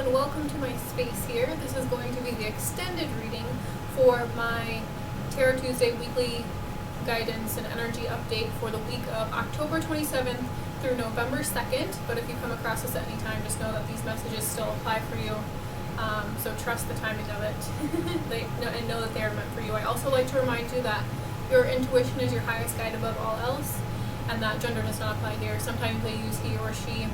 and welcome to my space here. This is going to be the extended reading for my Tarot Tuesday weekly guidance and energy update for the week of October 27th through November 2nd. But if you come across this at any time, just know that these messages still apply for you. So trust the timing of it and know that they are meant for you. I also like to remind you that your intuition is your highest guide above all else, and that gender does not apply here. Sometimes they use he or she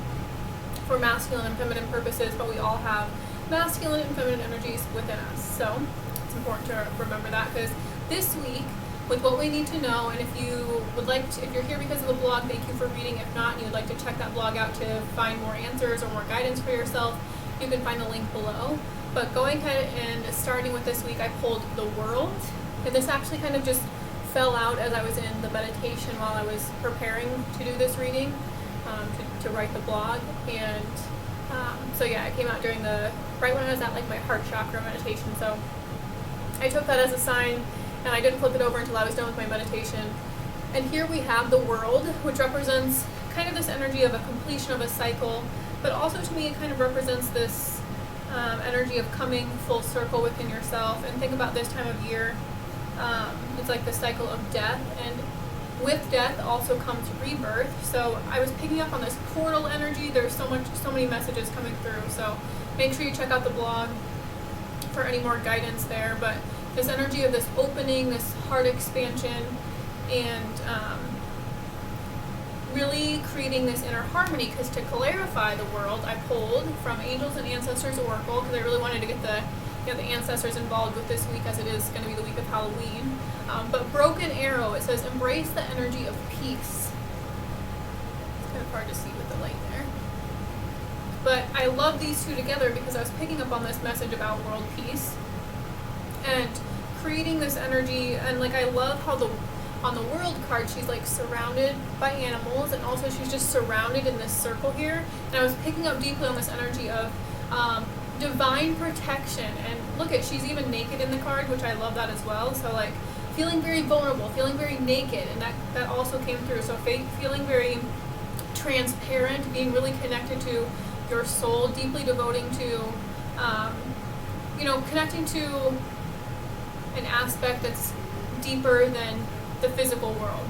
for masculine and feminine purposes, but we all have masculine and feminine energies within us. So it's important to remember that, because this week, with what we need to know, and if you would like to, if you're here because of the blog, thank you for reading. If not, and you would like to check that blog out to find more answers or more guidance for yourself, you can find the link below. But going ahead and starting with this week, I pulled the World, and this actually kind of just fell out as I was in the meditation while I was preparing to do this reading. To write the blog, and so yeah, it came out during right when I was at like my heart chakra meditation. So I took that as a sign, and I didn't flip it over until I was done with my meditation. And here we have the World, which represents kind of this energy of a completion of a cycle, but also to me it kind of represents this energy of coming full circle within yourself. And think about this time of year, it's like the cycle of death, and with death also comes rebirth. So I was picking up on this portal energy. There's so many messages coming through. So make sure you check out the blog for any more guidance there. But this energy of this opening, this heart expansion, and really creating this inner harmony. Because to clarify the World, I pulled from Angels and Ancestors Oracle, because I really wanted to get the ancestors involved with this week, as it is going to be the week of Halloween. But Broken Arrow, it says, embrace the energy of peace. It's kind of hard to see with the light there. But I love these two together because I was picking up on this message about world peace and creating this energy. And like, I love how on the World card, she's like surrounded by animals, and also she's just surrounded in this circle here. And I was picking up deeply on this energy of divine protection. And look at, she's even naked in the card, which I love that as well. So like feeling very vulnerable, feeling very naked, and that also came through. So feeling very transparent, being really connected to your soul, deeply devoting to connecting to an aspect that's deeper than the physical world.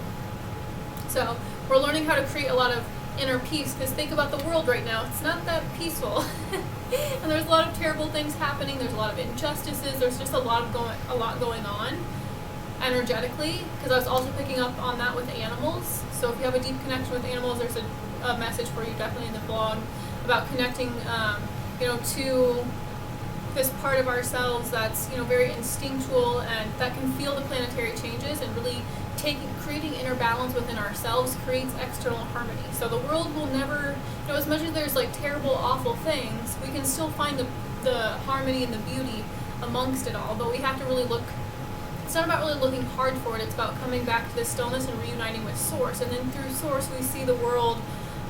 So we're learning how to create a lot of inner peace, because think about the world right now. It's not that peaceful. And there's a lot of terrible things happening. There's a lot of injustices. There's just a lot going on energetically, because I was also picking up on that with animals. So if you have a deep connection with animals, there's a message for you definitely in the blog about connecting to this part of ourselves that's very instinctual, and that can feel the planetary changes, and really creating inner balance within ourselves creates external harmony. So the world will never, as much as there's like terrible, awful things, we can still find the harmony and the beauty amongst it all. But we have to really look. It's not about really looking hard for it. It's about coming back to this stillness and reuniting with Source. And then through Source, we see the world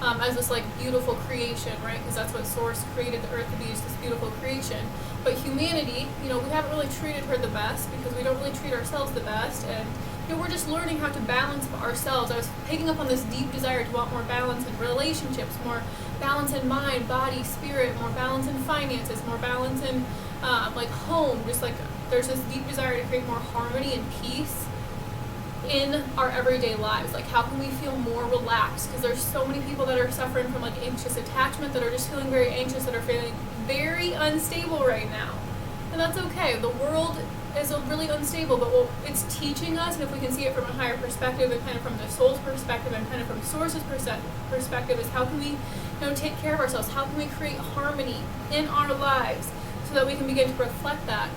as this like beautiful creation, right? Because that's what Source created the earth to be, is this beautiful creation. But humanity, we haven't really treated her the best, because we don't really treat ourselves the best. And we're just learning how to balance ourselves. I was picking up on this deep desire to want more balance in relationships, more balance in mind, body, spirit, more balance in finances, more balance in like home. Just like there's this deep desire to create more harmony and peace in our everyday lives. Like, how can we feel more relaxed? Because there's so many people that are suffering from like anxious attachment, that are just feeling very anxious, that are feeling very unstable right now. And that's okay. The world is really unstable, but what it's teaching us, and if we can see it from a higher perspective, and kind of from the soul's perspective, and kind of from Source's perspective, is how can we take care of ourselves? How can we create harmony in our lives so that we can begin to reflect that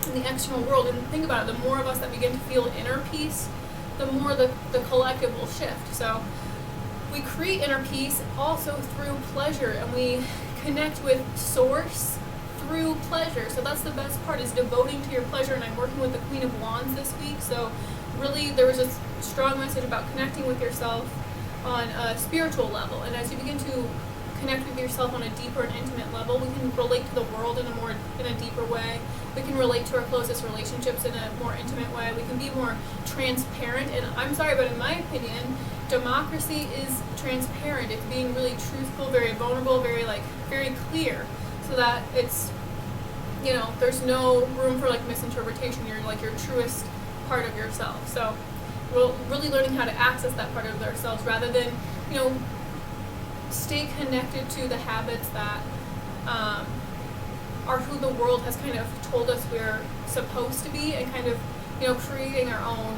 in the external world? And think about it, the more of us that begin to feel inner peace, the more the collective will shift. So we create inner peace also through pleasure, and we connect with Source through pleasure. So that's the best part, is devoting to your pleasure. And I'm working with the Queen of Wands this week, so really there was a strong message about connecting with yourself on a spiritual level. And as you begin to connect with yourself on a deeper and intimate level, we can relate to the world in a deeper way. We can relate to our closest relationships in a more intimate way. We can be more transparent. And I'm sorry, but in my opinion, democracy is transparent. It's being really truthful, very vulnerable, very clear. so that it's, there's no room for like misinterpretation. You're like your truest part of yourself. So we're really learning how to access that part of ourselves rather than, stay connected to the habits that are who the world has kind of told us we're supposed to be, and kind of, creating our own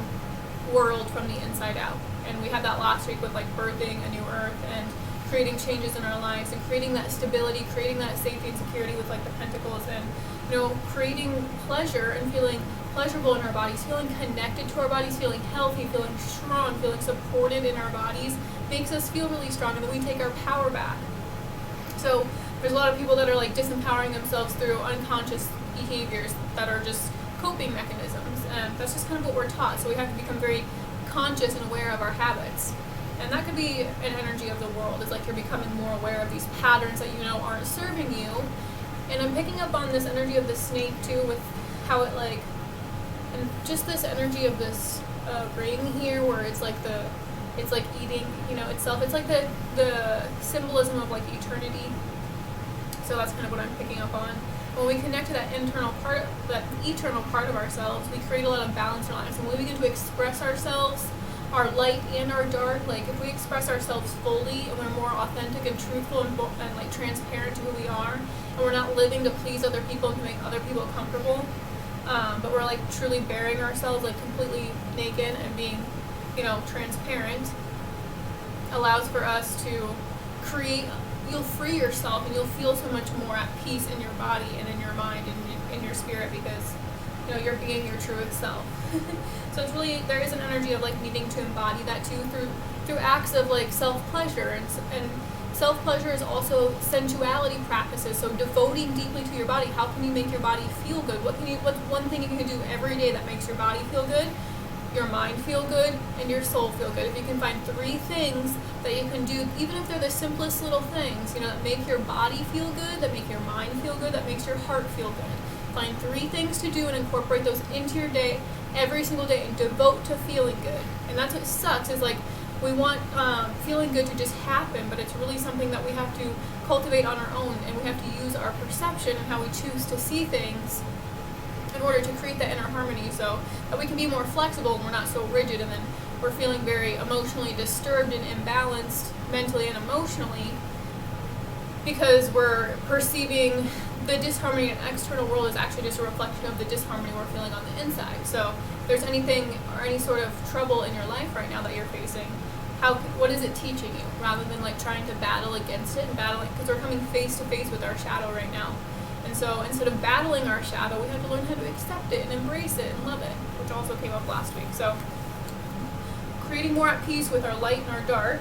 world from the inside out. And we had that last week with like birthing a new earth and creating changes in our lives and creating that stability, creating that safety and security with like the pentacles, and creating pleasure and feeling pleasurable in our bodies, feeling connected to our bodies, feeling healthy, feeling strong, feeling supported in our bodies makes us feel really strong, and then we take our power back. So there's a lot of people that are like disempowering themselves through unconscious behaviors that are just coping mechanisms, and that's just kind of what we're taught. So we have to become very conscious and aware of our habits, and that could be an energy of the world. It's like you're becoming more aware of these patterns that aren't serving you. And I'm picking up on this energy of the snake too, with how it like, and just this energy of this ring here, where it's like eating itself. It's like the symbolism of like eternity. So that's kind of what I'm picking up on. When we connect to that eternal part of ourselves, we create a lot of balance in our lives. And when we begin to express ourselves, our light and our dark, like if we express ourselves fully and we're more authentic and truthful and like transparent to who we are, and we're not living to please other people and to make other people comfortable, but we're like truly bearing ourselves like completely naked and being, transparent, allows for us to create. You'll free yourself and you'll feel so much more at peace in your body and in your mind and in your spirit, because you're being your truest self. So it's really, there is an energy of like needing to embody that too through acts of like self-pleasure, and self-pleasure is also sensuality practices. So devoting deeply to your body. How can you make your body feel good? What's one thing you can do every day that makes your body feel good, your mind feel good, and your soul feel good? If you can find 3 things that you can do, even if they're the simplest little things, that make your body feel good, that make your mind feel good, that makes your heart feel good. Find 3 things to do and incorporate those into your day every single day, and devote to feeling good. And that's what sucks, is like we want feeling good to just happen, but it's really something that we have to cultivate on our own, and we have to use our perception and how we choose to see things in order to create that inner harmony, so that we can be more flexible and we're not so rigid, and then we're feeling very emotionally disturbed and imbalanced mentally and emotionally because we're perceiving the disharmony in the external world is actually just a reflection of the disharmony we're feeling on the inside. So if there's anything or any sort of trouble in your life right now that you're facing, what is it teaching you, rather than like trying to battle against it and battling, because we're coming face to face with our shadow right now. And so instead of battling our shadow, we have to learn how to accept it and embrace it and love it, which also came up last week. So creating more at peace with our light and our dark.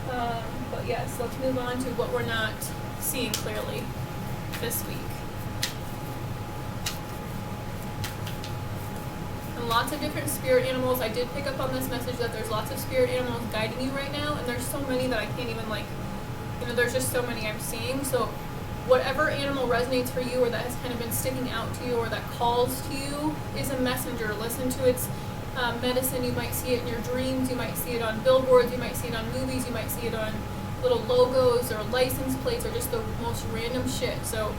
But yes, let's move on to what we're not seeing clearly this week. And lots of different spirit animals. I did pick up on this message that there's lots of spirit animals guiding you right now, and there's so many that I can't even there's just so many I'm seeing. So whatever animal resonates for you, or that has kind of been sticking out to you, or that calls to you, is a messenger. Listen to its medicine. You might see it in your dreams, you might see it on billboards, you might see it on movies, you might see it on little logos or license plates, or just the most random shit. So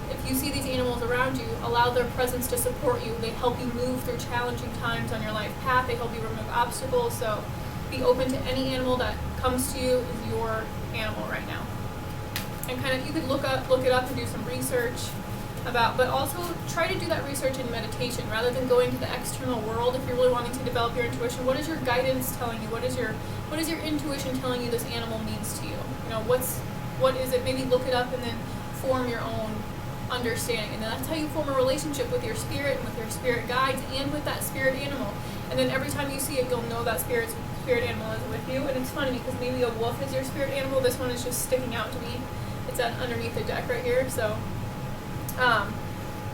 if you see these animals around you, allow their presence to support you. They help you move through challenging times on your life path. They help you remove obstacles. So be open to any animal that comes to you as your animal right now. And kind of, you could look it up and do some research about, but also try to do that research in meditation rather than going to the external world. If you're really wanting to develop your intuition, what is your guidance telling you? What is your intuition telling you this animal means to you? What is it? Maybe look it up and then form your own understanding. And then that's how you form a relationship with your spirit and with your spirit guides and with that spirit animal. And then every time you see it, you'll know that spirit animal is with you. And it's funny because maybe a wolf is your spirit animal. This one is just sticking out to me. It's underneath the deck right here. So,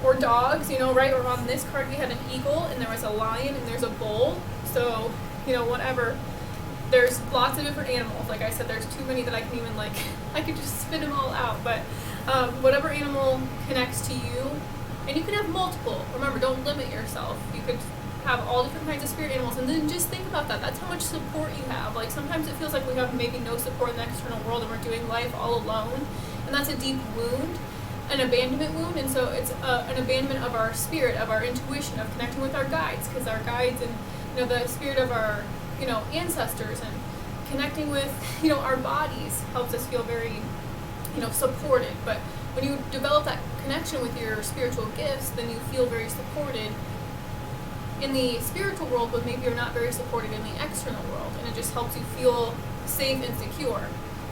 or dogs, right? Or on this card we had an eagle, and there was a lion, and there's a bull. So, whatever. There's lots of different animals. Like I said, there's too many that I can even I could just spit them all out. But whatever animal connects to you, and you can have multiple. Remember, don't limit yourself. You could have all different kinds of spirit animals, and then just think about that. That's how much support you have. Like sometimes it feels like we have maybe no support in the external world, and we're doing life all alone. And And that's a deep wound, an abandonment wound, and so it's an abandonment of our spirit, of our intuition, of connecting with our guides, because our guides and, you know, the spirit of our, you know, ancestors, and connecting with, you know, our bodies helps us feel very, you know, supported. But when you develop that connection with your spiritual gifts, then you feel very supported in the spiritual world, but maybe you're not very supported in the external world, and it just helps you feel safe and secure,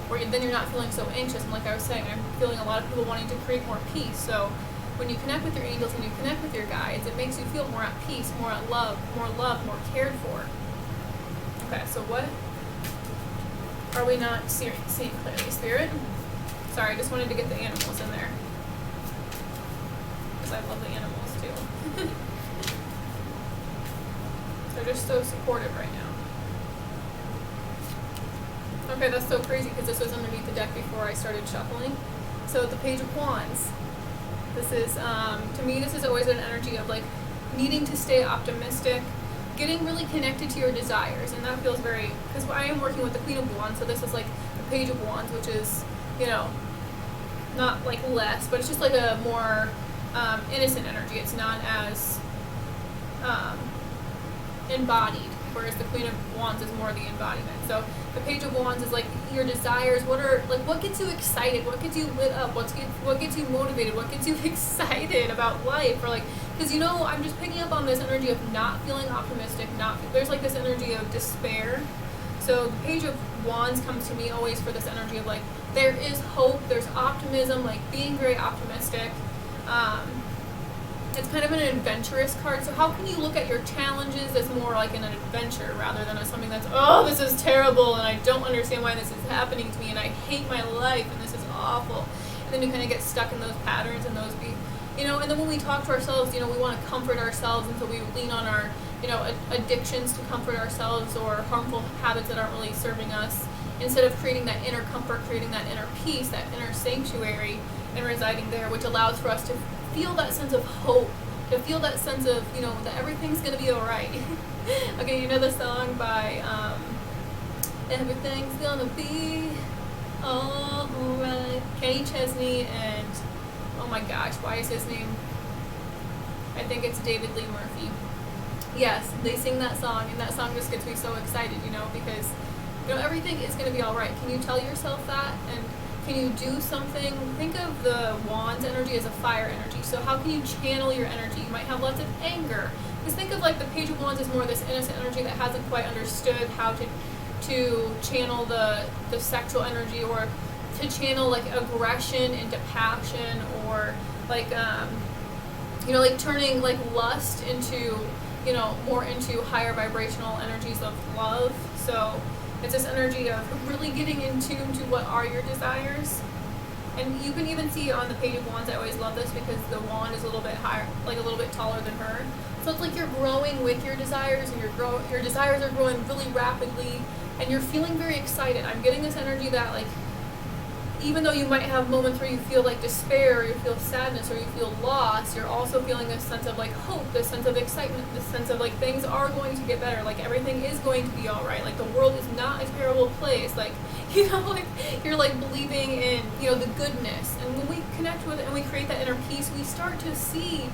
or then you're not feeling so anxious. And like I was saying, I'm feeling a lot of people wanting to create more peace. So when you connect with your angels and you connect with your guides, it makes you feel more at peace, more at love, more cared for. Okay, so what are we not seeing clearly, Spirit? Sorry, I just wanted to get the animals in there, because I love the animals too. They're just so supportive right now. Okay, that's so crazy, because this was underneath the deck before I started shuffling. So the Page of Wands. This is, to me, this is always an energy of like needing to stay optimistic, getting really connected to your desires, and that feels very, because I am working with the Queen of Wands, so this is like the Page of Wands, which is, you know, not like less, but it's just like a more innocent energy. It's not as embodied, whereas the Queen of Wands is more the embodiment. So the Page of Wands is like your desires. What gets you excited? What gets you lit up? What gets you motivated? What gets you excited about life? Or like, because, you know, I'm just picking up on this energy of not feeling optimistic. There's like this energy of despair. So the Page of Wands comes to me always for this energy of like, there is hope, there's optimism, like being very optimistic. It's kind of an adventurous card. So how can you look at your challenges as more like an adventure rather than as something that's, oh, this is terrible and I don't understand why this is happening to me and I hate my life and this is awful. And then you kind of get stuck in those patterns and those you know, and then when we talk to ourselves, you know, we want to comfort ourselves, and so we lean on our, you know, addictions to comfort ourselves, or harmful habits that aren't really serving us, instead of creating that inner comfort, creating that inner peace, that inner sanctuary, and residing there, which allows for us to feel that sense of hope, to feel that sense of, you know, that everything's going to be all right. Okay, you know the song by Everything's Gonna Be All Right, Kenny Chesney and, oh my gosh, why is his name? I think it's David Lee Murphy. Yes, they sing that song, and that song just gets me so excited, you know, because, you know, everything is going to be all right. Can you tell yourself that? And can you do something? Think of the Wands energy as a fire energy. So how can you channel your energy? You might have lots of anger. Just think of like the Page of Wands as more this innocent energy that hasn't quite understood how to channel the sexual energy, or to channel like aggression into passion, or like you know, like turning like lust into, you know, more into higher vibrational energies of love. So it's this energy of really getting in tune to what are your desires. And you can even see on the Page of Wands, I always love this because the wand is a little bit higher, like a little bit taller than her. So it's like you're growing with your desires, and your desires are growing really rapidly, and you're feeling very excited. I'm getting this energy that, like, even though you might have moments where you feel like despair, or you feel sadness, or you feel lost, you're also feeling this sense of like hope, this sense of excitement, this sense of like things are going to get better, like everything is going to be all right, like the world is not a terrible place, like, you know, like you're like believing in, you know, the goodness. And when we connect with it and we create that inner peace, we start to see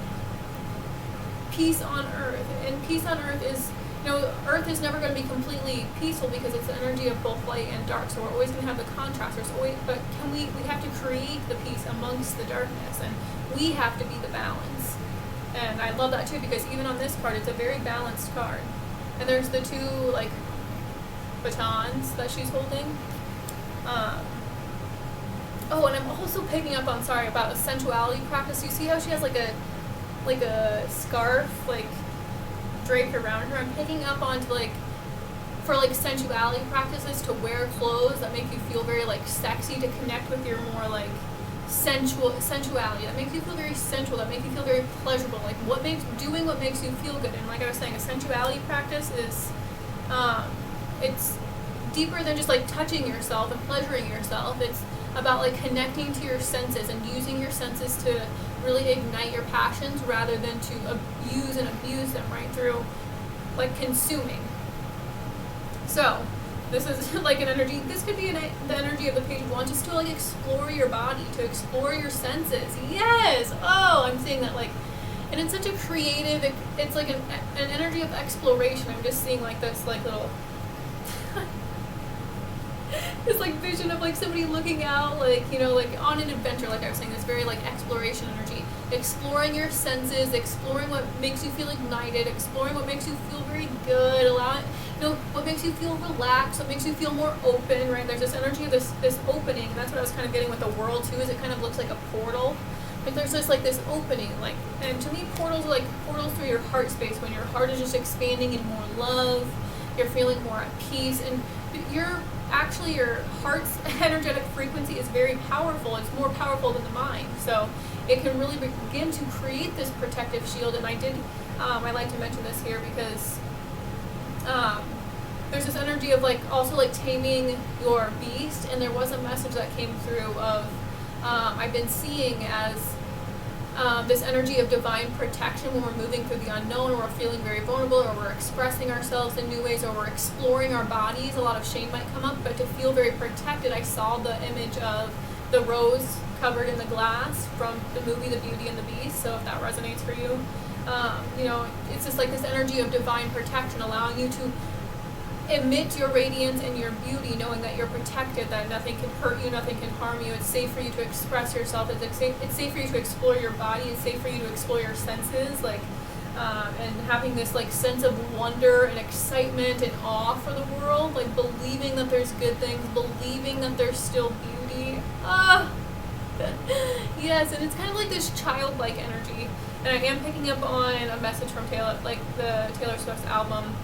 peace on earth. And peace on earth is, you know, earth is never going to be completely peaceful because it's the energy of both light and dark, so we're always going to have the contrast. But we have to create the peace amongst the darkness, and we have to be the balance. And I love that too, because even on this card, it's a very balanced card. And there's the two, like, batons that she's holding. Oh, and I'm also picking up on, about a sensuality practice. You see how she has like a scarf, like, draped around her? I'm picking up onto like, for like sensuality practices, to wear clothes that make you feel very like sexy, to connect with your more like sensuality, that makes you feel very sensual, that makes you feel very pleasurable, like doing what makes you feel good. And like I was saying, a sensuality practice is it's deeper than just like touching yourself and pleasuring yourself. It's about like connecting to your senses and using your senses to really ignite your passions, rather than to abuse them right through like consuming. So this is like an energy, this could be the energy of the page of wands, just to like explore your body, to explore your senses. Yes! Oh, I'm seeing that like, and it's such a creative, it's like an energy of exploration. I'm just seeing like this like little, this like vision of like somebody looking out, like, you know, like on an adventure, like I was saying, this very like exploration energy. Exploring your senses, exploring what makes you feel ignited, exploring what makes you feel very good, what makes you feel relaxed, what makes you feel more open, right? There's this energy of this opening, and that's what I was kind of getting with the world too, is it kind of looks like a portal. Like there's just like this opening, like, and to me portals are like portals through your heart space, when your heart is just expanding in more love, you're feeling more at peace, and your heart's energetic frequency is very powerful. It's more powerful than the mind, so it can really begin to create this protective shield. And I like to mention this here because there's this energy of like also like taming your beast, and there was a message that came through of I've been seeing as this energy of divine protection when we're moving through the unknown, or we're feeling very vulnerable, or we're expressing ourselves in new ways, or we're exploring our bodies. A lot of shame might come up, but to feel very protected, I saw the image of the rose covered in the glass from the movie The Beauty and the Beast. So if that resonates for you, you know, it's just like this energy of divine protection, allowing you to emit your radiance and your beauty, knowing that you're protected, that nothing can hurt you, nothing can harm you. It's safe for you to express yourself. It's safe for you to explore your body. It's safe for you to explore your senses, like, and having this like sense of wonder and excitement and awe for the world, like believing that there's good things, believing that there's still beauty. Yes, and it's kind of like this childlike energy. And I am picking up on a message from Taylor Swift's album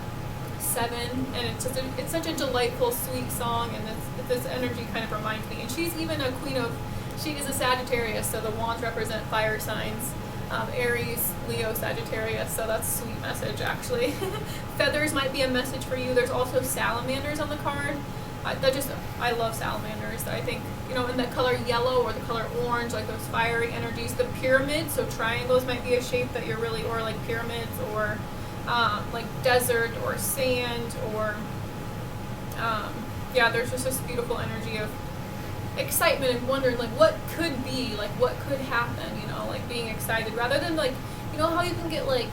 7, and it's such a delightful, sweet song, and this energy kind of reminds me. And she's even she is a Sagittarius, so the wands represent fire signs, Aries, Leo, Sagittarius, so that's a sweet message actually. Feathers might be a message for you. There's also salamanders on the card. I love salamanders. I think, you know, in the color yellow or the color orange, like those fiery energies. The pyramids, so triangles might be a shape that you're really, or like pyramids, or like desert or sand, or there's just this beautiful energy of excitement and wondering like what could be, like what could happen, you know, like being excited rather than like, you know how you can get like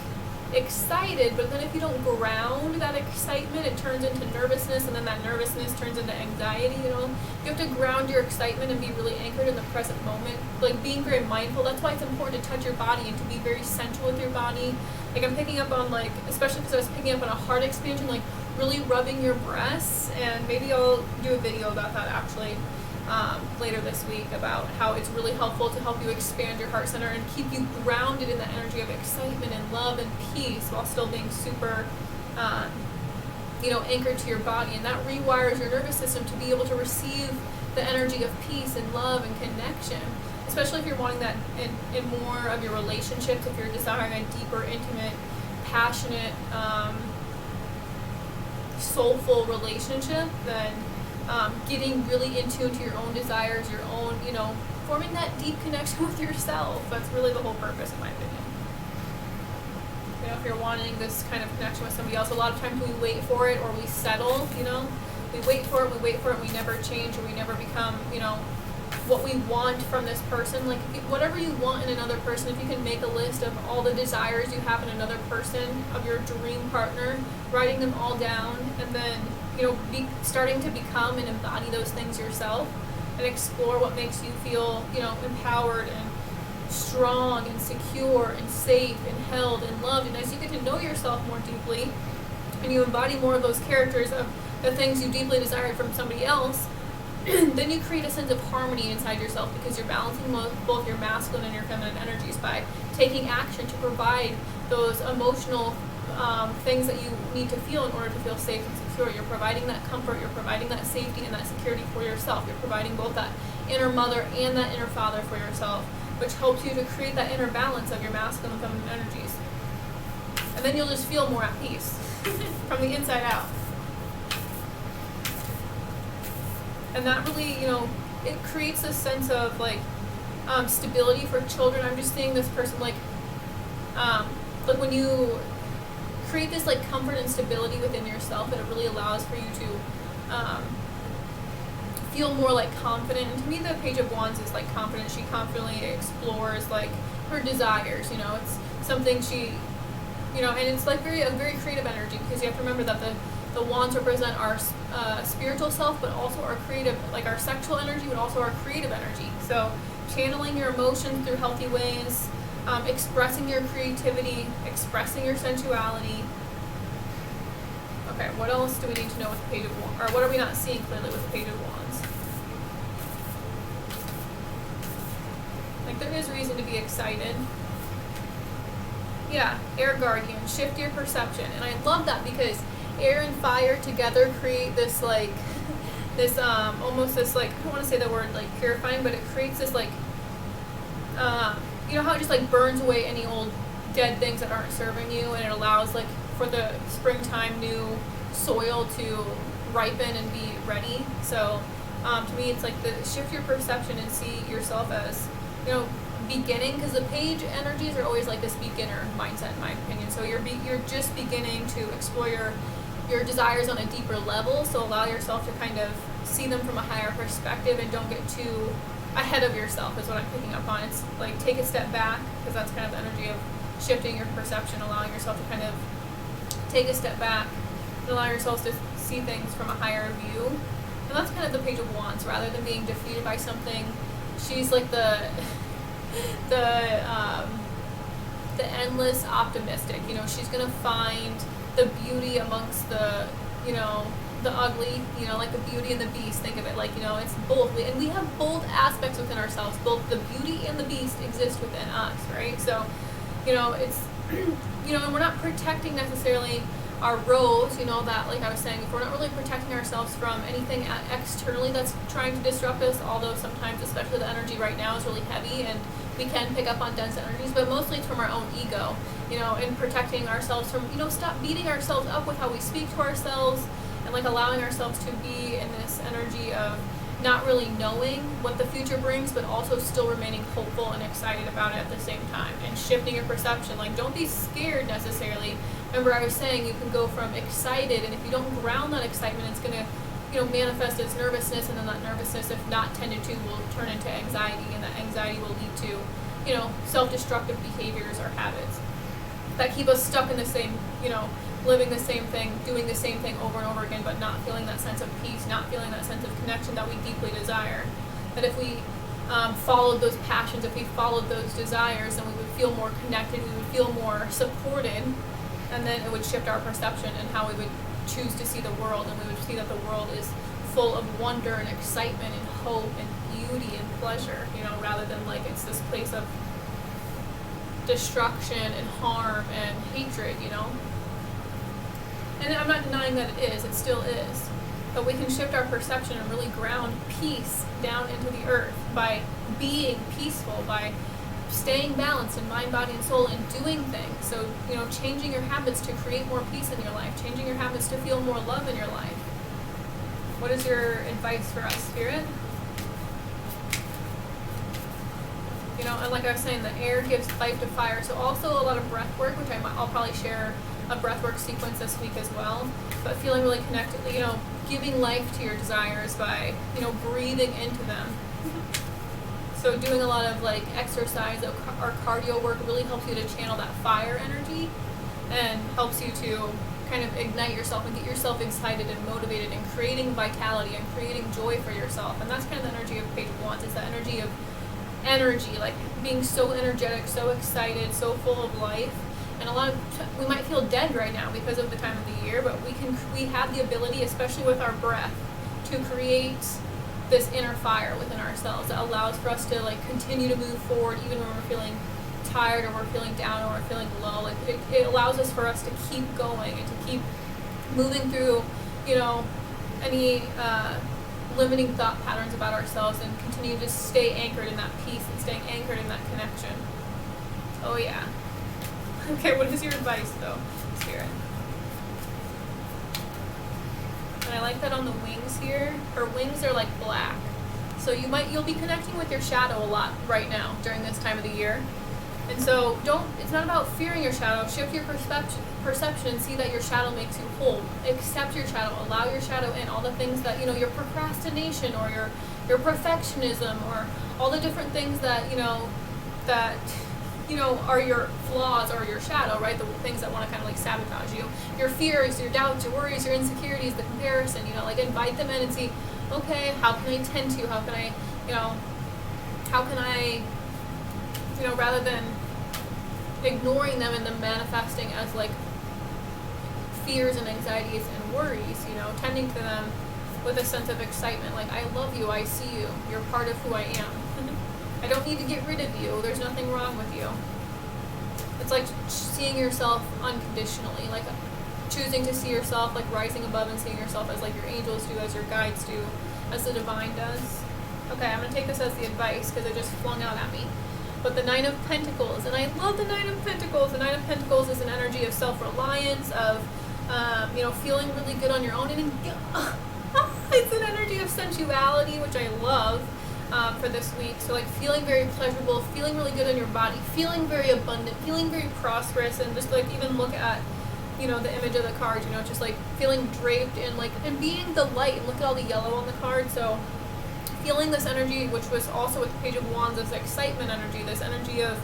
excited, but then if you don't ground that excitement, it turns into nervousness, and then that nervousness turns into anxiety. You know, you have to ground your excitement and be really anchored in the present moment, like being very mindful. That's why it's important to touch your body and to be very central with your body. Like I'm picking up on, like, especially because I was picking up on a heart expansion, like really rubbing your breasts, and maybe I'll do a video about that actually later this week, about how it's really helpful to help you expand your heart center and keep you grounded in the energy of excitement and love and peace while still being super anchored to your body. And that rewires your nervous system to be able to receive the energy of peace and love and connection, especially if you're wanting that in more of your relationships. If you're desiring a deeper, intimate, passionate, soulful relationship, then getting really in tune to your own desires, your own, forming that deep connection with yourself. That's really the whole purpose, in my opinion. If you're wanting this kind of connection with somebody else, a lot of times we wait for it, or we settle, we wait for it, and we never change, or we never become, what we want from this person. Like, whatever you want in another person, if you can make a list of all the desires you have in another person, of your dream partner, writing them all down, and then starting to become and embody those things yourself, and explore what makes you feel, empowered and strong and secure and safe and held and loved. And as you get to know yourself more deeply, and you embody more of those characters of the things you deeply desired from somebody else, then you create a sense of harmony inside yourself, because you're balancing both your masculine and your feminine energies by taking action to provide those emotional things that you need to feel in order to feel safe and secure. You're providing that comfort, you're providing that safety and that security for yourself. You're providing both that inner mother and that inner father for yourself, which helps you to create that inner balance of your masculine and feminine energies. And then you'll just feel more at peace from the inside out. And that really, it creates a sense of stability for children. I'm just seeing this person like when you create this comfort and stability within yourself, and it really allows for you to feel more like confident. And to me, the Page of Wands is like confident. She confidently explores like her desires. You know, it's something she, you know, and it's like a very creative energy, because you have to remember that the wands represent our spiritual self, but also our creative, like our sexual energy, but also our creative energy. So channeling your emotions through healthy ways, expressing your creativity, expressing your sensuality. Okay, what else do we need to know with the Page of Wands? Or what are we not seeing clearly with the Page of Wands? Like, there is reason to be excited. Yeah, air guardian, shift your perception. And I love that, because air and fire together create this like, this almost this like, I don't want to say the word like purifying, but it creates this like, you know how it just like burns away any old dead things that aren't serving you, and it allows like for the springtime new soil to ripen and be ready. So to me, it's like the shift your perception and see yourself as, you know, beginning, because the page energies are always like this beginner mindset, in my opinion. So you're just beginning to explore your desires on a deeper level. So allow yourself to kind of see them from a higher perspective, and don't get too ahead of yourself is what I'm picking up on. It's like take a step back, because that's kind of the energy of shifting your perception, allowing yourself to kind of take a step back and allow yourself to see things from a higher view. And that's kind of the Page of Wands. Rather than being defeated by something, she's like the endless optimistic. You know, she's gonna find the beauty amongst the, you know, the ugly, you know, like the beauty and the beast. Think of it like, you know, it's both, and we have both aspects within ourselves. Both the beauty and the beast exist within us, right? So, you know, it's, you know, and we're not protecting necessarily our rose, you know, that, like I was saying, if we're not really protecting ourselves from anything externally that's trying to disrupt us, although sometimes, especially the energy right now is really heavy and we can pick up on dense energies, but mostly it's from our own ego, you know, and protecting ourselves from, you know, stop beating ourselves up with how we speak to ourselves, and like allowing ourselves to be in this energy of not really knowing what the future brings, but also still remaining hopeful and excited about it at the same time, and shifting your perception. Like, don't be scared necessarily. Remember, I was saying you can go from excited, and if you don't ground that excitement, it's gonna, you know, manifest as nervousness, and then that nervousness, if not tended to, will turn into anxiety, and that anxiety will lead to, you know, self-destructive behaviors or habits that keep us stuck in the same, you know, living the same thing, doing the same thing over and over again, but not feeling that sense of peace, not feeling that sense of connection that we deeply desire. That if we followed those passions, if we followed those desires, then we would feel more connected, we would feel more supported, and then it would shift our perception and how we would choose to see the world, and we would see that the world is full of wonder and excitement and hope and beauty and pleasure, you know, rather than like it's this place of destruction and harm and hatred, you know. And I'm not denying that it is, it still is. But we can shift our perception and really ground peace down into the earth by being peaceful, by staying balanced in mind, body, and soul, and doing things. So, you know, changing your habits to create more peace in your life, changing your habits to feel more love in your life. What is your advice for us, Spirit? You know, and like I was saying, the air gives life to fire. So also a lot of breath work, which I'll probably share a breathwork sequence this week as well, but feeling really connected, you know, giving life to your desires by, you know, breathing into them. So doing a lot of like exercise or cardio work really helps you to channel that fire energy, and helps you to kind of ignite yourself and get yourself excited and motivated and creating vitality and creating joy for yourself. And that's kind of the energy of Page of Wands. It's the energy of energy, like being so energetic, so excited, so full of life. And a lot of we might feel dead right now because of the time of the year, but we have the ability, especially with our breath, to create this inner fire within ourselves that allows for us to like continue to move forward even when we're feeling tired or we're feeling down or we're feeling low. Like it allows us for us to keep going and to keep moving through, you know, any limiting thought patterns about ourselves, and continue to stay anchored in that peace and staying anchored in that connection. Oh yeah. Okay, what is your advice though, Spirit? And I like that on the wings here. Her wings are like black. So you'll be connecting with your shadow a lot right now during this time of the year. And so it's not about fearing your shadow. Shift your perception and see that your shadow makes you whole. Accept your shadow. Allow your shadow in. All the things that, your procrastination or your perfectionism or all the different things that, are your flaws or your shadow, right? The things that want to kind of like sabotage you. Your fears, your doubts, your worries, your insecurities, the comparison, invite them in and see, okay, how can I tend to you? How can I, rather than ignoring them and them manifesting as like fears and anxieties and worries, tending to them with a sense of excitement, like, I love you, I see you, you're part of who I am. I don't need to get rid of you, there's nothing wrong with you. It's like seeing yourself unconditionally, like choosing to see yourself like rising above and seeing yourself as like your angels do, as your guides do, as the divine does. Okay, I'm going to take this as the advice because it just flung out at me. But the Nine of Pentacles, and I love the Nine of Pentacles. The Nine of Pentacles is an energy of self-reliance, of, feeling really good on your own. And it's an energy of sensuality, which I love for this week. So, like, feeling very pleasurable, feeling really good in your body, feeling very abundant, feeling very prosperous, and just, like, even look at, the image of the card, just, like, feeling draped in, like, and being the light. Look at all the yellow on the card, so feeling this energy, which was also with the Page of Wands, this excitement energy, this energy of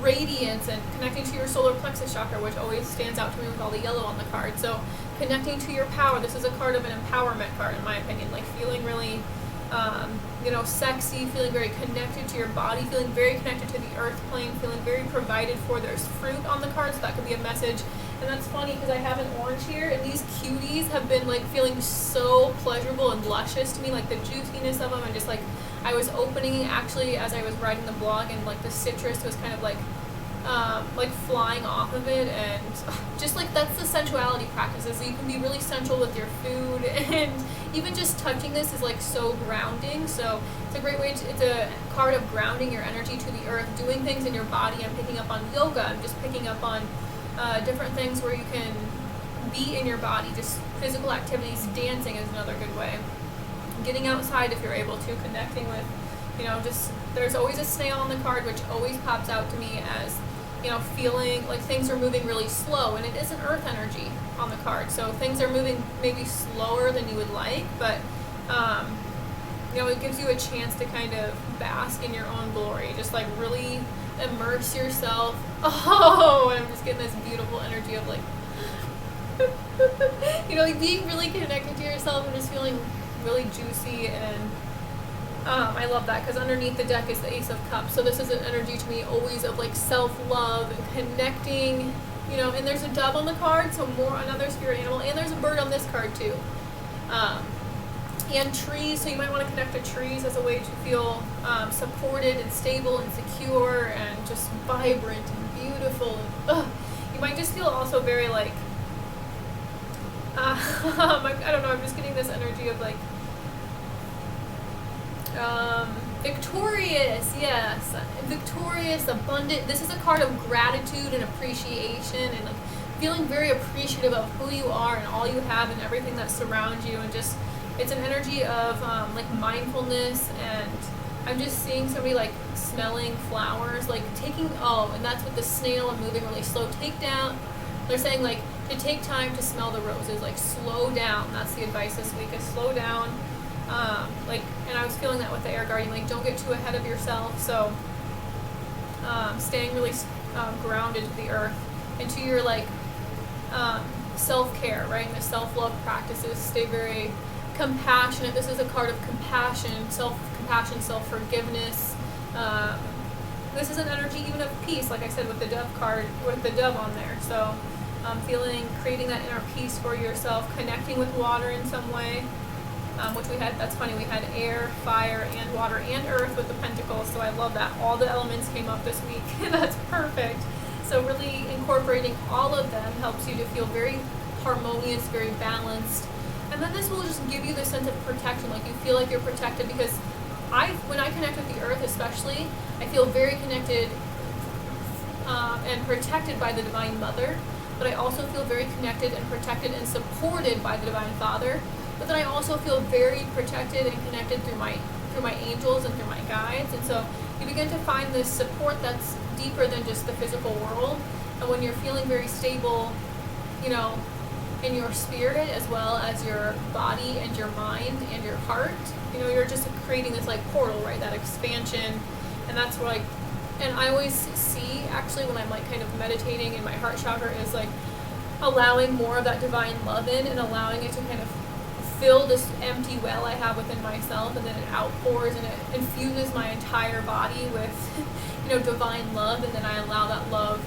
radiance and connecting to your solar plexus chakra, which always stands out to me with all the yellow on the card. So connecting to your power. This is a card of an empowerment card, in my opinion, like feeling really, sexy, feeling very connected to your body, feeling very connected to the earth plane, feeling very provided for. There's fruit on the card, so that could be a message. And that's funny because I have an orange here, and these cuties have been like feeling so pleasurable and luscious to me, like the juiciness of them, and just like I was opening actually as I was writing the blog, and like the citrus was kind of like flying off of it, and just like that's the sensuality practices. So you can be really sensual with your food, and even just touching this is like so grounding. So it's a great way to, it's a card of grounding your energy to the earth, doing things in your body. I'm picking up on yoga. I'm just picking up on different things where you can be in your body, just physical activities. Dancing is another good way. Getting outside if you're able to, connecting with, just, there's always a snail on the card, which always pops out to me as, feeling like things are moving really slow, and it is an earth energy on the card, so things are moving maybe slower than you would like, but, it gives you a chance to kind of bask in your own glory, just like really immerse yourself. Oh, and I'm just getting this beautiful energy of like, like being really connected to yourself and just feeling really juicy. And I love that because underneath the deck is the Ace of Cups. So this is an energy to me always of like self-love and connecting, and there's a dove on the card, so more another spirit animal, and there's a bird on this card too. And trees, so you might want to connect to trees as a way to feel supported and stable and secure and just vibrant and beautiful. You might just feel also very like, I don't know, I'm just getting this energy of like, victorious, yes, victorious, abundant. This is a card of gratitude and appreciation and like feeling very appreciative of who you are and all you have and everything that surrounds you, and just it's an energy of like mindfulness. And I'm just seeing somebody like smelling flowers, like taking, and that's with the snail and moving really slow. They're saying like to take time to smell the roses, like slow down. That's the advice this week, is slow down. And I was feeling that with the air guardian, like don't get too ahead of yourself. So staying really grounded to the earth and to your like self-care, right? And the self-love practices. Stay very compassionate. This is a card of compassion, self-compassion, self-forgiveness. This is an energy even of peace, like I said, with the dove card, with the dove on there. So creating that inner peace for yourself, connecting with water in some way, which we had, that's funny, we had air, fire, and water, and earth with the pentacles, so I love that. All the elements came up this week, and that's perfect. So really incorporating all of them helps you to feel very harmonious, very balanced. And then this will just give you the sense of protection, like you feel like you're protected, because when I connect with the earth especially, I feel very connected and protected by the Divine Mother, but I also feel very connected and protected and supported by the Divine Father. But then I also feel very protected and connected through my angels and through my guides. And so you begin to find this support that's deeper than just the physical world. And when you're feeling very stable, you know, in your spirit as well as your body and your mind and your heart, you know, you're just creating this like portal, right? That expansion. And that's where, like, and I always see actually when I'm like kind of meditating in my heart chakra is like allowing more of that divine love in and allowing it to kind of fill this empty well I have within myself, and then it outpours and it infuses my entire body with, you know, divine love. And then I allow that love,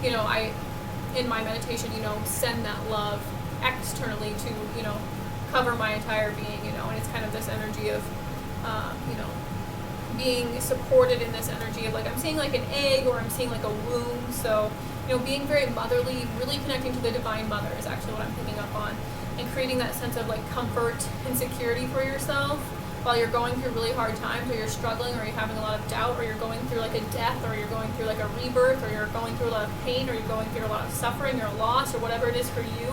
you know, I, in my meditation, you know, send that love externally to, you know, cover my entire being, you know. And it's kind of this energy of, you know, being supported in this energy of like, I'm seeing like an egg or I'm seeing like a womb. So, you know, being very motherly, really connecting to the divine mother is actually what I'm picking up on, and creating that sense of like comfort and security for yourself while you're going through really hard times, or you're struggling, or you're having a lot of doubt, or you're going through like a death, or you're going through like a rebirth, or you're going through a lot of pain, or you're going through a lot of suffering or loss, or whatever it is for you,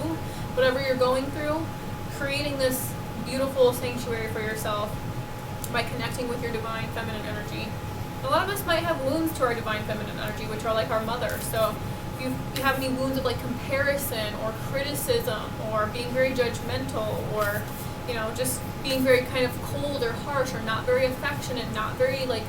whatever you're going through, creating this beautiful sanctuary for yourself by connecting with your divine feminine energy. A lot of us might have wounds to our divine feminine energy, which are like our mother. So if you have any wounds of like comparison or criticism or being very judgmental, or, you know, just being very kind of cold or harsh or not very affectionate, not very like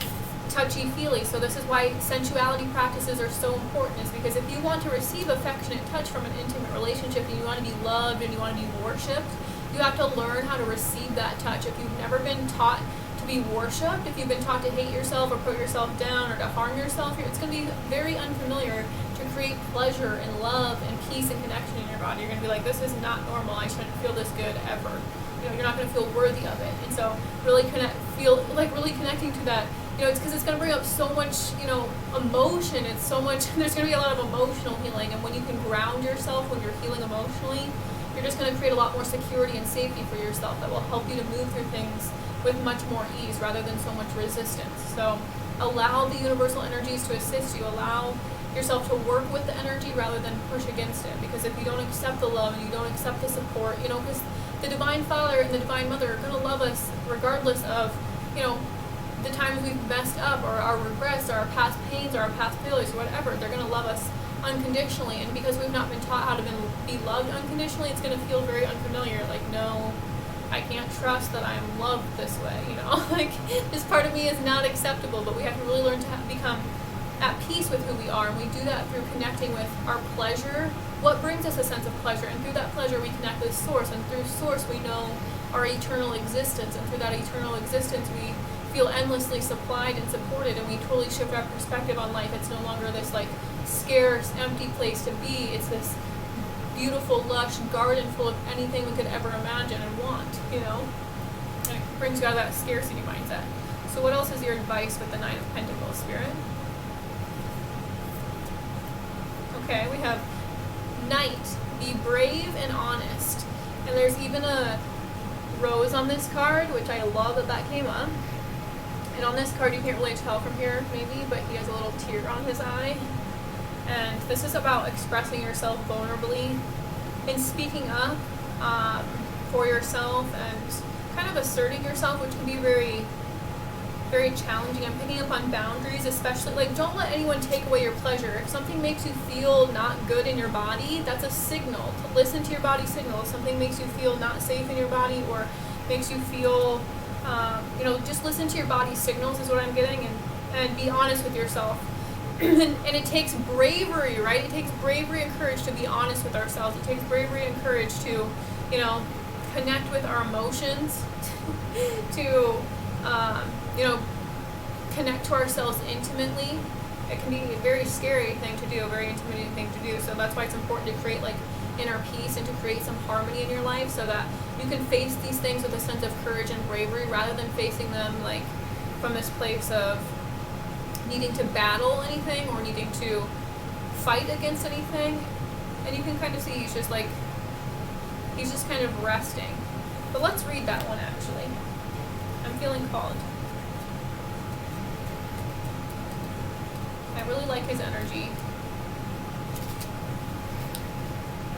touchy-feely. So this is why sensuality practices are so important, is because if you want to receive affectionate touch from an intimate relationship and you want to be loved and you want to be worshipped, you have to learn how to receive that touch. If you've never been taught to be worshipped, if you've been taught to hate yourself or put yourself down or to harm yourself, it's going to be very unfamiliar to create pleasure and love and peace and connection in your body. You're going to be like, this is not normal. I shouldn't feel this good ever. You know, you're not going to feel worthy of it. And so really really connecting to that, you know, it's because it's going to bring up so much, you know, emotion. It's so much, there's going to be a lot of emotional healing. And when you can ground yourself when you're healing emotionally, you're just going to create a lot more security and safety for yourself that will help you to move through things with much more ease rather than so much resistance. So allow the universal energies to assist you. Allow yourself to work with the energy rather than push against it. Because if you don't accept the love and you don't accept the support, you know, because the Divine Father and the Divine Mother are going to love us regardless of, you know, the times we've messed up or our regrets or our past pains or our past failures or whatever. They're going to love us unconditionally. And because we've not been taught how to be loved unconditionally, it's going to feel very unfamiliar. Like, no, I can't trust that I am loved this way, you know. Like, this part of me is not acceptable. But we have to really learn to become at peace with who we are, and we do that through connecting with our pleasure, what brings us a sense of pleasure, and through that pleasure we connect with Source, and through Source we know our eternal existence, and through that eternal existence we feel endlessly supplied and supported, and we totally shift our perspective on life. It's no longer this like scarce, empty place to be. It's this beautiful, lush garden full of anything we could ever imagine and want, you know, and it brings you out of that scarcity mindset. So what else is your advice with the Nine of Pentacles, Spirit? Okay, we have Knight, be brave and honest. And there's even a rose on this card, which I love that came up. And on this card, you can't really tell from here, maybe, but he has a little tear on his eye. And this is about expressing yourself vulnerably and speaking up for yourself and kind of asserting yourself, which can be very, very challenging. I'm picking up on boundaries, especially, like, don't let anyone take away your pleasure. If something makes you feel not good in your body, that's a signal. To listen to your body's signal. If something makes you feel not safe in your body or makes you feel, you know, just listen to your body's signals is what I'm getting, and be honest with yourself. And it takes bravery, right? It takes bravery and courage to be honest with ourselves. It takes bravery and courage to, you know, connect with our emotions, to, you know, connect to ourselves intimately. It can be a very scary thing to do, a very intimidating thing to do. So that's why it's important to create like inner peace and to create some harmony in your life so that you can face these things with a sense of courage and bravery rather than facing them like from this place of needing to battle anything or needing to fight against anything. And you can kind of see he's just kind of resting. But let's read that one actually. I'm feeling called. I really like his energy.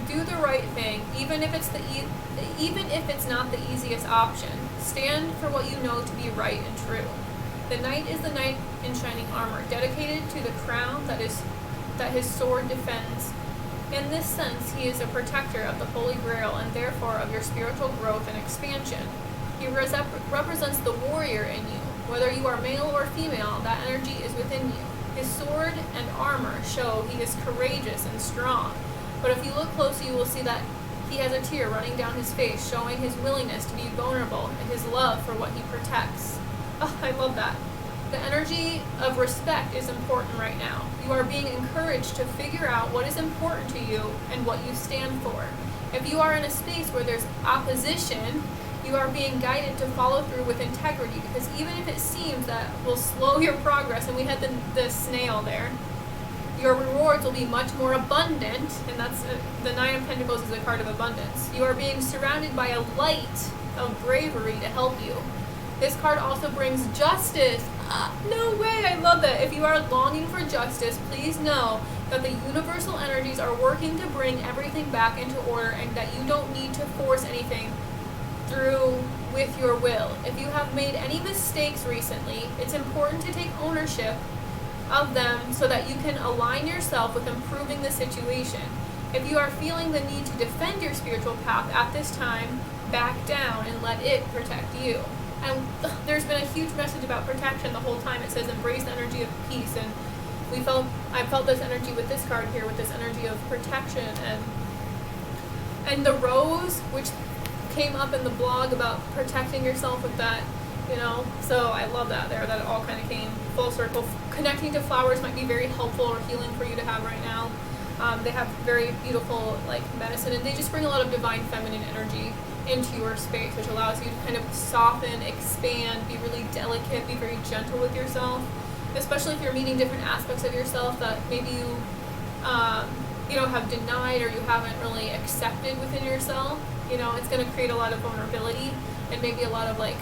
Do the right thing, even if it's not the easiest option. Stand for what you know to be right and true. The knight is the knight in shining armor, dedicated to the crown that his sword defends. In this sense, he is a protector of the Holy Grail and therefore of your spiritual growth and expansion. He represents the warrior in you. Whether you are male or female, that energy is within you. His sword and armor show he is courageous and strong. But if you look closely, you will see that he has a tear running down his face, showing his willingness to be vulnerable and his love for what he protects. Oh, I love that. The energy of respect is important right now. You are being encouraged to figure out what is important to you and what you stand for. If you are in a space where there's opposition, you are being guided to follow through with integrity, because even if it seems that will slow your progress, and we had the snail there, your rewards will be much more abundant, and that's the Nine of Pentacles is a card of abundance. You are being surrounded by a light of bravery to help you. This card also brings justice. No way, I love that. If you are longing for justice, please know that the universal energies are working to bring everything back into order, and that you don't need to force anything through with your will. If you have made any mistakes recently, it's important to take ownership of them so that you can align yourself with improving the situation. If you are feeling the need to defend your spiritual path at this time, back down and let it protect you. And there's been a huge message about protection the whole time. It says embrace the energy of peace, and I felt this energy with this card here, with this energy of protection, and the rose, which came up in the blog about protecting yourself with that, so I love that it all kind of came full circle. Connecting to flowers might be very helpful or healing for you to have right now. They have very beautiful medicine, and they just bring a lot of divine feminine energy into your space, which allows you to kind of soften, expand, be really delicate, be very gentle with yourself, especially if you're meeting different aspects of yourself that maybe you have denied or you haven't really accepted within yourself. It's going to create a lot of vulnerability and maybe a lot of a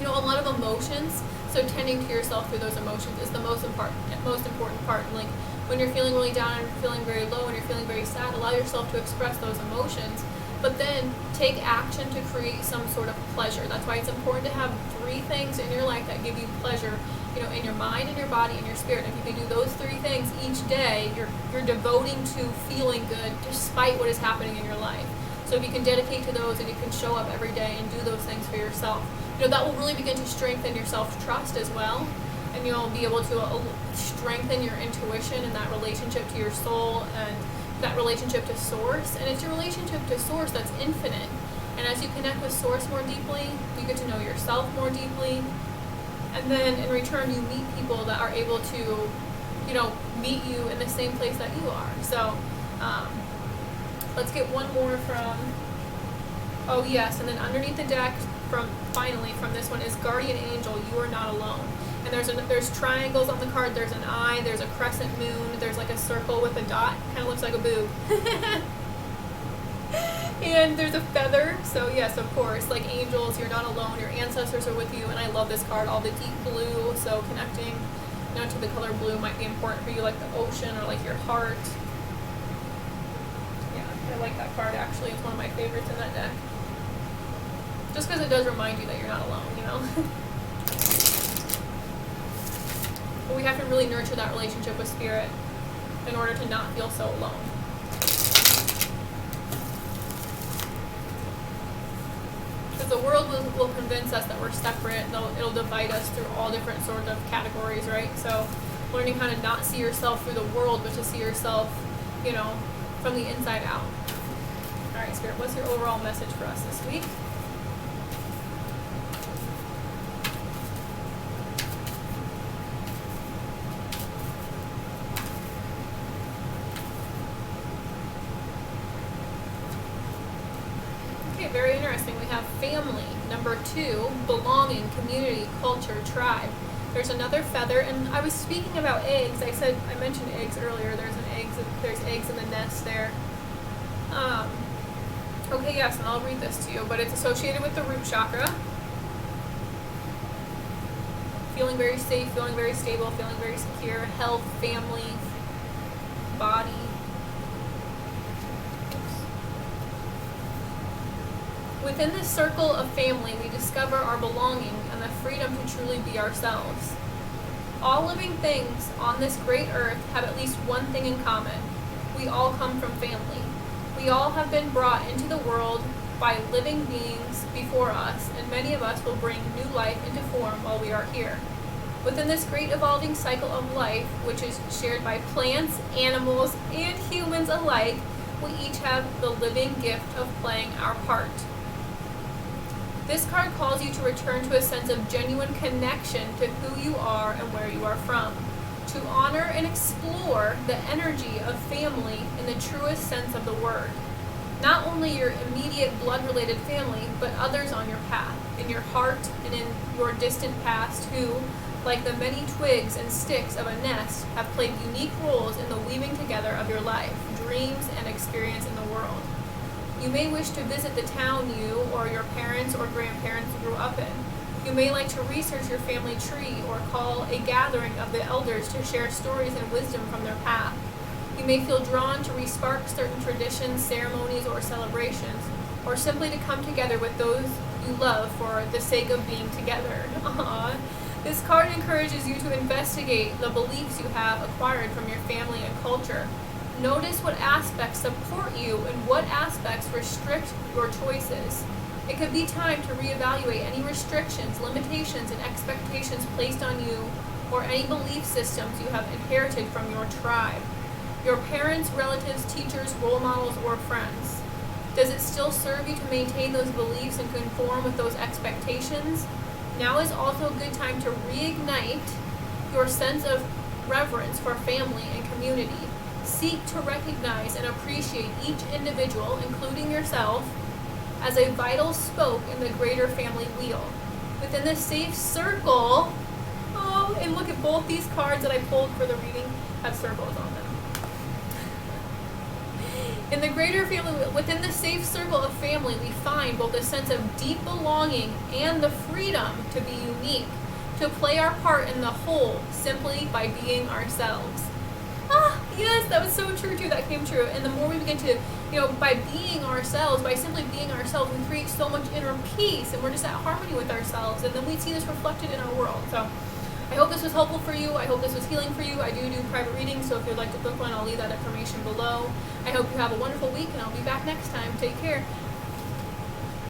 lot of emotions. So tending to yourself through those emotions is the most important part. And when you're feeling really down and you're feeling very low and you're feeling very sad, allow yourself to express those emotions, but then take action to create some sort of pleasure. That's why it's important to have 3 things in your life that give you pleasure, in your mind, in your body, and your spirit. If you can do those 3 things each day, you're devoting to feeling good despite what is happening in your life. So if you can dedicate to those and you can show up every day and do those things for yourself, that will really begin to strengthen your self-trust as well. And you'll be able to strengthen your intuition and that relationship to your soul and that relationship to Source. And it's your relationship to Source that's infinite. And as you connect with Source more deeply, you get to know yourself more deeply. And then in return, you meet people that are able to, meet you in the same place that you are. So let's get one more from, oh yes, and then underneath the deck from this one is Guardian Angel, you are not alone. And there's triangles on the card, there's an eye, there's a crescent moon, there's a circle with a dot, kind of looks like a boob. And there's a feather, so yes, of course, angels, you're not alone, your ancestors are with you. And I love this card, all the deep blue, so connecting to the color blue might be important for you, like the ocean or your heart. Yeah, I like that card actually, it's one of my favorites in that deck. Just because it does remind you that you're not alone, But we have to really nurture that relationship with Spirit in order to not feel so alone. Because the world will convince us that we're separate, it'll divide us through all different sorts of categories, right? So learning how to not see yourself through the world, but to see yourself, from the inside out. All right, Spirit, what's your overall message for us this week? Very interesting. We have family, number 2, belonging, community, culture, tribe. There's another feather, and I was speaking about eggs. I mentioned eggs earlier. There's eggs in the nest there. Okay, yes, and I'll read this to you, but it's associated with the root chakra. Feeling very safe, feeling very stable, feeling very secure, health, family, body. Within this circle of family, we discover our belonging and and the freedom to truly be ourselves. All living things on this great earth have at least one thing in common. We all come from family. We all have been brought into the world by living beings before us, and many of us will bring new life into form while we are here. Within this great evolving cycle of life, which is shared by plants, animals, and humans alike, we each have the living gift of playing our part. This card calls you to return to a sense of genuine connection to who you are and where you are from, to honor and explore the energy of family in the truest sense of the word. Not only your immediate blood-related family, but others on your path, in your heart and in your distant past who, like the many twigs and sticks of a nest, have played unique roles in the weaving together of your life, dreams, and experience in the world. You may wish to visit the town you or your parents or grandparents grew up in. You may like to research your family tree or call a gathering of the elders to share stories and wisdom from their path. You may feel drawn to re-spark certain traditions, ceremonies, or celebrations, or simply to come together with those you love for the sake of being together. Aww. This card encourages you to investigate the beliefs you have acquired from your family and culture. Notice what aspects support you and what aspects restrict your choices. It could be time to reevaluate any restrictions, limitations, and expectations placed on you, or any belief systems you have inherited from your tribe, your parents, relatives, teachers, role models, or friends. Does it still serve you to maintain those beliefs and conform with those expectations? Now is also a good time to reignite your sense of reverence for family and community. Seek to recognize and appreciate each individual, including yourself, as a vital spoke in the greater family wheel. Within this safe circle, and look at both these cards that I pulled for the reading have circles on them. In the greater family, within the safe circle of family, we find both a sense of deep belonging and the freedom to be unique, to play our part in the whole simply by being ourselves. Yes, that was so true too, that came true. And the more we begin to, by being ourselves, by simply being ourselves, we create so much inner peace, and we're just at harmony with ourselves, and then we see this reflected in our world. So I hope this was helpful for you. I hope this was healing for you. I do private readings, so if you'd like to book one, I'll leave that information below. I hope you have a wonderful week, and I'll be back next time. Take care.